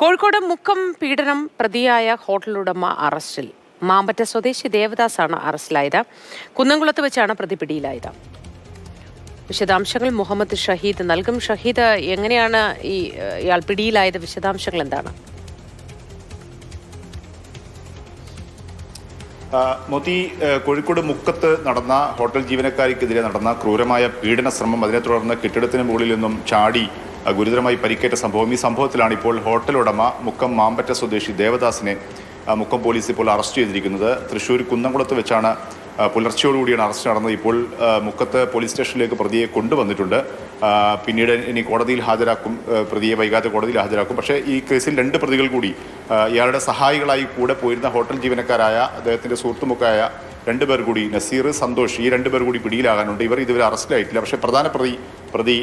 കോഴിക്കോട് മുക്കം പീഡനം പ്രതിയായ ഹോട്ടലുടമ അറസ്റ്റിൽ. മാമ്പറ്റ സ്വദേശി ദേവദാസാണ് അറസ്റ്റിലായത്. കുന്നംകുളത്ത് വെച്ചാണ് പ്രതി പിടിയിലായത്. വിശദാംശങ്ങൾ മുഹമ്മദ് ഷഹീദ് നൽകും. ഷഹീദ്, എങ്ങനെയാണ് ഇയാൾ പിടിയിലായത്? വിശദാംശങ്ങൾ എന്താണ്? മോത്തി, കോഴിക്കോട് മുക്കത്ത് നടന്ന ഹോട്ടൽ ജീവനക്കാരിക്കെതിരെ നടന്ന ക്രൂരമായ പീഡന ശ്രമം, അതിനെ തുടർന്ന് കെട്ടിടത്തിന് മുകളിൽ നിന്നും ചാടി ഗുരുതരമായി പരിക്കേറ്റ സംഭവം. ഈ സംഭവത്തിലാണ് ഇപ്പോൾ ഹോട്ടൽ ഉടമ മുക്കം മാമ്പറ്റ സ്വദേശി ദേവദാസിനെ മുക്കം പോലീസ് ഇപ്പോൾ അറസ്റ്റ് ചെയ്തിരിക്കുന്നത്. തൃശ്ശൂർ കുന്നംകുളത്ത് വെച്ചാണ് പുലർച്ചയോടുകൂടിയാണ് അറസ്റ്റ് നടന്നത്. ഇപ്പോൾ മുക്കത്ത് പോലീസ് സ്റ്റേഷനിലേക്ക് പ്രതിയെ കൊണ്ടുവന്നിട്ടുണ്ട്. പിന്നീട് ഇനി കോടതിയിൽ ഹാജരാക്കും. പ്രതിയെ വൈകാതെ കോടതിയിൽ ഹാജരാക്കും. പക്ഷേ ഈ കേസിൽ 2 പ്രതികൾ കൂടി ഇയാളുടെ സഹായികളായി കൂടെ പോയിരുന്ന ഹോട്ടൽ ജീവനക്കാരായ അദ്ദേഹത്തിൻ്റെ സുഹൃത്തുമുക്കായ 2 പേർ കൂടി, നസീർ, സന്തോഷ്, ഈ 2 പേർ കൂടി പിടിയിലാകാനുണ്ട്. ഇവർ ഇതുവരെ അറസ്റ്റിലായിട്ടില്ല. പക്ഷേ പ്രധാന പ്രതി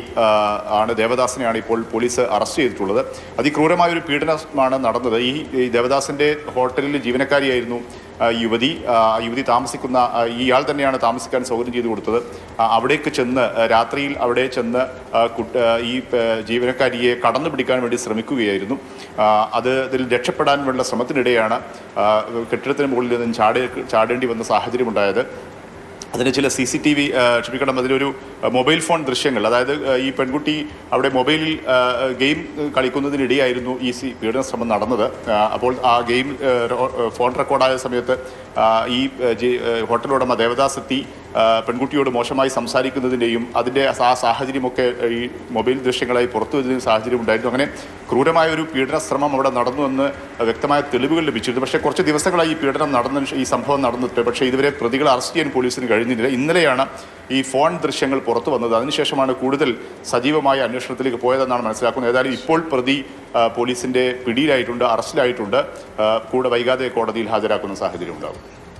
ആണ് ദേവദാസിനെയാണ് ഇപ്പോൾ പോലീസ് അറസ്റ്റ് ചെയ്തിട്ടുള്ളത്. അതിക്രൂരമായൊരു പീഡനമാണ് നടന്നത്. ഈ ദേവദാസിൻ്റെ ഹോട്ടലിൽ ജീവനക്കാരിയായിരുന്നു യുവതി താമസിക്കുന്ന ഇയാൾ തന്നെയാണ് താമസിക്കാൻ സൗകര്യം ചെയ്തു കൊടുത്തത്. അവിടേക്ക് ചെന്ന് രാത്രിയിൽ അവിടെ ചെന്ന് ഈ ജീവനക്കാരിയെ കടന്നു പിടിക്കാൻ വേണ്ടി ശ്രമിക്കുകയായിരുന്നു. ഇതിൽ രക്ഷപ്പെടാനുള്ള ശ്രമത്തിനിടെയാണ് കെട്ടിടത്തിന് മുകളിൽ നിന്നും ചാടേണ്ടി വന്ന സാഹചര്യമുണ്ടായത്. അതിന് ചില CCTV, അതിലൊരു മൊബൈൽ ഫോൺ ദൃശ്യങ്ങൾ, അതായത് ഈ പെൺകുട്ടി അവിടെ മൊബൈലിൽ ഗെയിം കളിക്കുന്നതിനിടെയായിരുന്നു ഈ പീഡന ശ്രമം നടന്നത്. അപ്പോൾ ആ ഗെയിം ഫോൺ റെക്കോർഡായ സമയത്ത് ഈ ഹോട്ടൽ ഉടമ ദേവദാസ് എത്തി പെൺകുട്ടിയോട് മോശമായി സംസാരിക്കുന്നതിൻ്റെയും അതിൻ്റെ ആ സാഹചര്യമൊക്കെ ഈ മൊബൈൽ ദൃശ്യങ്ങളായി പുറത്തു വരുന്ന സാഹചര്യം ഉണ്ടായിരുന്നു. അങ്ങനെ ക്രൂരമായ ഒരു പീഡന ശ്രമം അവിടെ നടന്നുവെന്ന് വ്യക്തമായ തെളിവുകൾ ലഭിച്ചിരുന്നു. പക്ഷേ കുറച്ച് ദിവസങ്ങളായി ഈ സംഭവം നടന്നിട്ട് പക്ഷേ ഇതുവരെ പ്രതികളെ അറസ്റ്റ് ചെയ്യാൻ പോലീസിന് കഴിഞ്ഞില്ല. ഇന്നലെയാണ് ഈ ഫോൺ ദൃശ്യങ്ങൾ പുറത്തു വന്നത്. അതിനുശേഷമാണ് കൂടുതൽ സജീവമായ അന്വേഷണത്തിലേക്ക് പോയതെന്നാണ് മനസ്സിലാക്കുന്നത്. ഏതായാലും ഇപ്പോൾ പ്രതി പോലീസിൻ്റെ പിടിയിലായിട്ടുണ്ട്, അറസ്റ്റിലായിട്ടുണ്ട്. കൂടെ വൈകാതെ കോടതിയിൽ ഹാജരാക്കുന്ന സാഹചര്യം ഉണ്ടാകും.